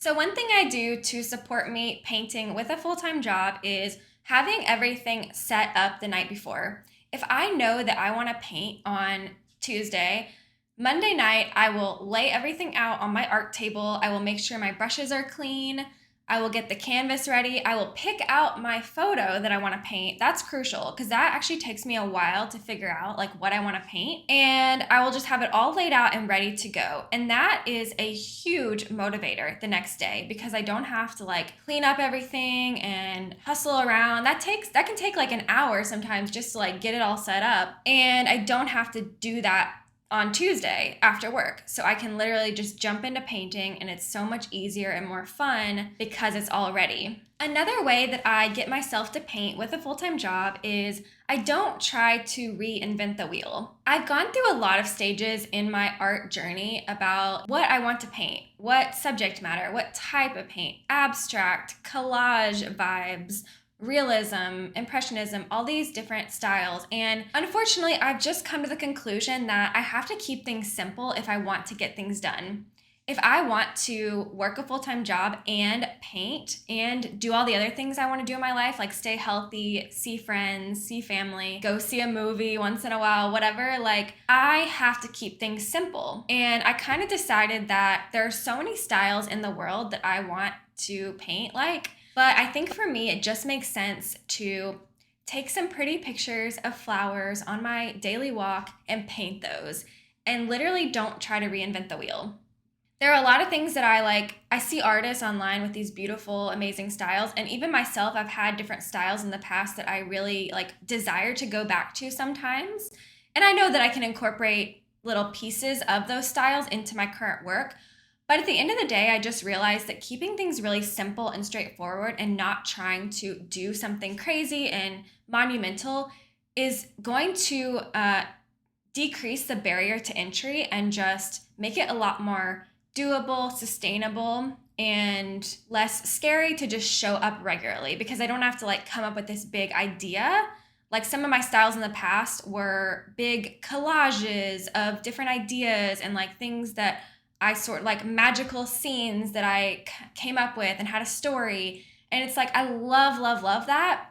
So, one thing I do to support me painting with a full time job is having everything set up the night before. If I know that I want to paint on Tuesday, Monday night, I will lay everything out on my art table. I will make sure my brushes are clean. I will get the canvas ready. I will pick out my photo that I want to paint. That's crucial because that actually takes me a while to figure out like what I want to paint. And I will just have it all laid out and ready to go. And that is a huge motivator the next day because I don't have to like clean up everything and hustle around. That can take like an hour sometimes just to like get it all set up. And I don't have to do that on Tuesday after work. So I can literally just jump into painting and it's so much easier and more fun because it's all ready. Another way that I get myself to paint with a full-time job is I don't try to reinvent the wheel. I've gone through a lot of stages in my art journey about what I want to paint, what subject matter, what type of paint, abstract, collage vibes, realism, impressionism, all these different styles. And unfortunately, I've just come to the conclusion that I have to keep things simple if I want to get things done. If I want to work a full-time job and paint and do all the other things I want to do in my life, like stay healthy, see friends, see family, go see a movie once in a while, whatever, like I have to keep things simple. And I kind of decided that there are so many styles in the world that I want to paint like, but I think for me, it just makes sense to take some pretty pictures of flowers on my daily walk and paint those and literally don't try to reinvent the wheel. There are a lot of things that I like. I see artists online with these beautiful, amazing styles. And even myself, I've had different styles in the past that I really like desire to go back to sometimes. And I know that I can incorporate little pieces of those styles into my current work. But at the end of the day, I just realized that keeping things really simple and straightforward and not trying to do something crazy and monumental is going to decrease the barrier to entry and just make it a lot more doable, sustainable, and less scary to just show up regularly because I don't have to like come up with this big idea. Like some of my styles in the past were big collages of different ideas and like things that I sort like magical scenes that I came up with and had a story. And it's like, I love, love, love that.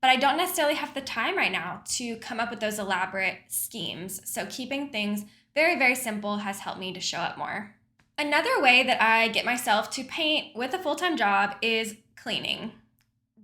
But I don't necessarily have the time right now to come up with those elaborate schemes. So keeping things very, very simple has helped me to show up more. Another way that I get myself to paint with a full-time job is cleaning.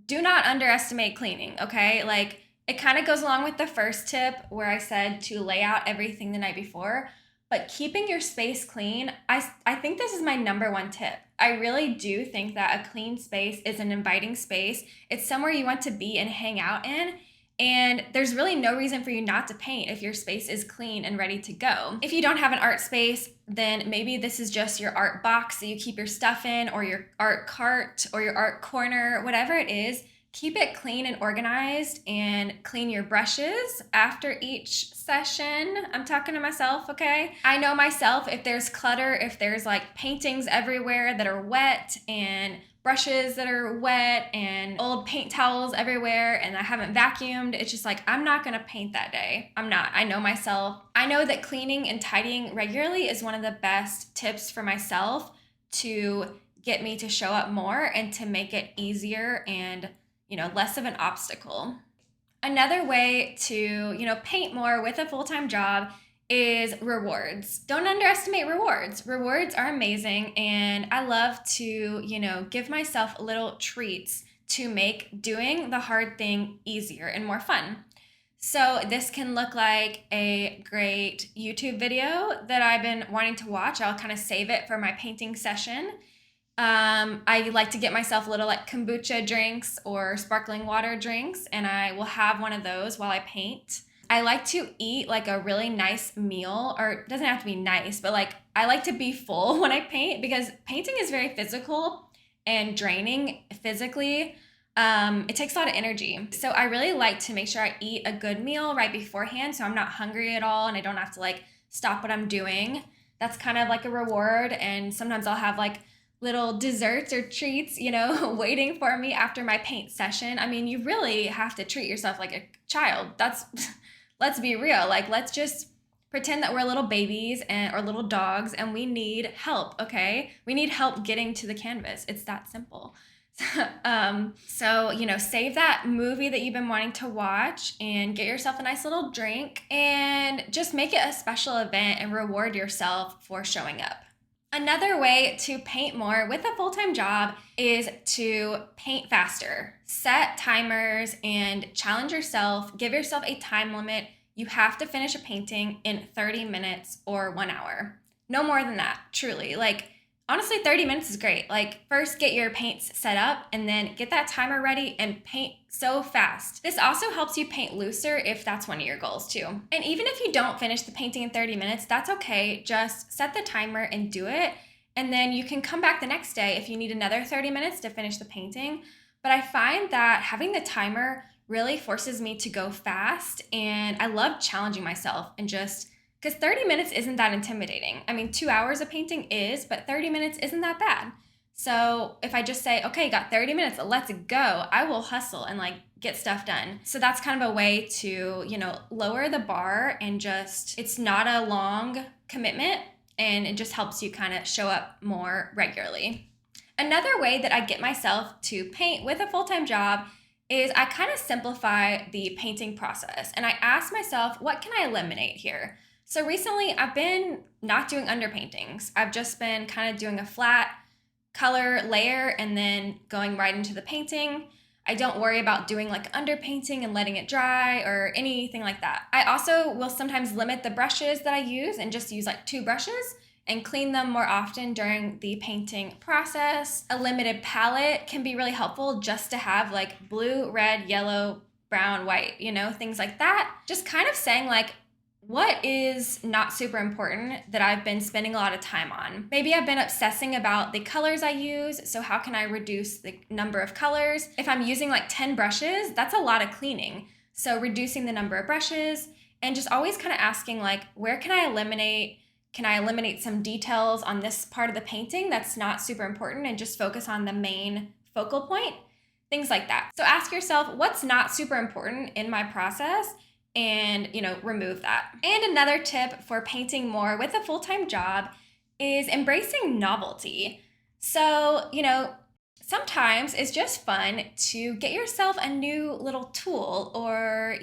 Do not underestimate cleaning, okay? Like it kind of goes along with the first tip where I said to lay out everything the night before. But keeping your space clean, I think this is my number one tip. I really do think that a clean space is an inviting space. It's somewhere you want to be and hang out in. And there's really no reason for you not to paint if your space is clean and ready to go. If you don't have an art space, then maybe this is just your art box that you keep your stuff in, or your art cart, or your art corner, whatever it is. Keep it clean and organized and clean your brushes after each session. I'm talking to myself, okay? I know myself, if there's clutter, if there's like paintings everywhere that are wet and brushes that are wet and old paint towels everywhere and I haven't vacuumed, it's just like, I'm not gonna paint that day. I'm not. I know myself. I know that cleaning and tidying regularly is one of the best tips for myself to get me to show up more and to make it easier and less of an obstacle. Another way to, paint more with a full-time job is rewards. Don't underestimate rewards. Rewards are amazing, and I love to, give myself little treats to make doing the hard thing easier and more fun. So this can look like a great YouTube video that I've been wanting to watch. I'll kind of save it for my painting session. I like to get myself little like kombucha drinks or sparkling water drinks, and I will have one of those while I paint. I like to eat like a really nice meal, or it doesn't have to be nice, but like I like to be full when I paint because painting is very physical and draining physically. It takes a lot of energy. So I really like to make sure I eat a good meal right beforehand so I'm not hungry at all and I don't have to like stop what I'm doing. That's kind of like a reward, and sometimes I'll have like little desserts or treats, waiting for me after my paint session. I mean, you really have to treat yourself like a child. Let's be real. Like, let's just Pretend that we're little babies or little dogs and we need help, okay? We need help getting to the canvas. It's that simple. So, save that movie that you've been wanting to watch and get yourself a nice little drink and just make it a special event and reward yourself for showing up. Another way to paint more with a full-time job is to paint faster. Set timers and challenge yourself. Give yourself a time limit. You have to finish a painting in 30 minutes or 1 hour. No more than that, truly. Honestly, 30 minutes is great. First get your paints set up and then get that timer ready and paint so fast. This also helps you paint looser if that's one of your goals too. And even if you don't finish the painting in 30 minutes, that's okay. Just set the timer and do it. And then you can come back the next day if you need another 30 minutes to finish the painting. But I find that having the timer really forces me to go fast, and I love challenging myself and because 30 minutes isn't that intimidating. 2 hours of painting is, but 30 minutes isn't that bad. So if I just say, okay, got 30 minutes, let's go, I will hustle and get stuff done. So that's kind of a way to, lower the bar and it's not a long commitment, and it just helps you kind of show up more regularly. Another way that I get myself to paint with a full-time job is I kind of simplify the painting process, and I ask myself, what can I eliminate here? So recently I've been not doing underpaintings. I've just been kind of doing a flat color layer and then going right into the painting. I don't worry about doing underpainting and letting it dry or anything like that. I also will sometimes limit the brushes that I use and just use 2 brushes and clean them more often during the painting process. A limited palette can be really helpful just to have blue, red, yellow, brown, white, things like that. Just kind of saying what is not super important that I've been spending a lot of time on. Maybe I've been obsessing about the colors I use, so how can I reduce the number of colors? If I'm using 10 brushes, that's a lot of cleaning. So reducing the number of brushes and just always kind of asking where can I eliminate? Can I eliminate some details on this part of the painting that's not super important and just focus on the main focal point? Things like that. So ask yourself, what's not super important in my process? And, remove that. And another tip for painting more with a full-time job is embracing novelty. So, sometimes it's just fun to get yourself a new little tool or,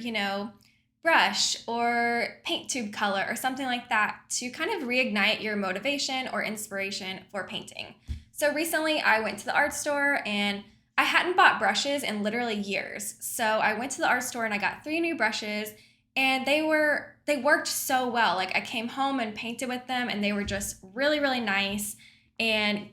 brush or paint tube color or something like that to kind of reignite your motivation or inspiration for painting. So recently I went to the art store and I hadn't bought brushes in literally years. So I went to the art store and I got 3 new brushes, and they worked so well. I came home and painted with them, and they were just really, really nice and,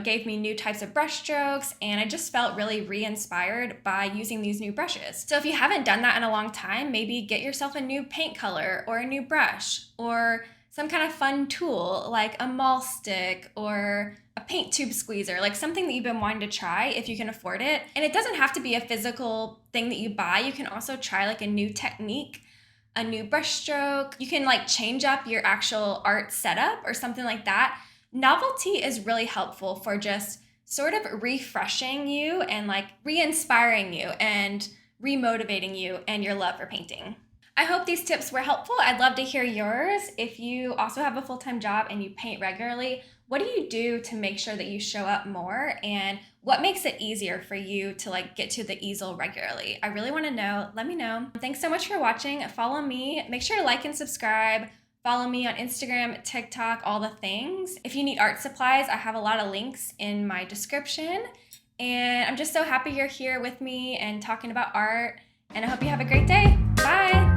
gave me new types of brush strokes, and I just felt really re-inspired by using these new brushes. So if you haven't done that in a long time, maybe get yourself a new paint color or a new brush or some kind of fun tool like a mall stick or a paint tube squeezer, something that you've been wanting to try if you can afford it. And it doesn't have to be a physical thing that you buy. You can also try a new technique, a new brush stroke. You can change up your actual art setup or something like that. Novelty is really helpful for just sort of refreshing you and re-inspiring you and re-motivating you and your love for painting. I hope these tips were helpful. I'd love to hear yours. If you also have a full-time job and you paint regularly, what do you do to make sure that you show up more, and what makes it easier for you to get to the easel regularly? I really want to know. Let me know. Thanks so much for watching. Follow me. Make sure to like and subscribe. Follow me on Instagram, TikTok, all the things. If you need art supplies, I have a lot of links in my description. And I'm just so happy you're here with me and talking about art. And I hope you have a great day. Bye.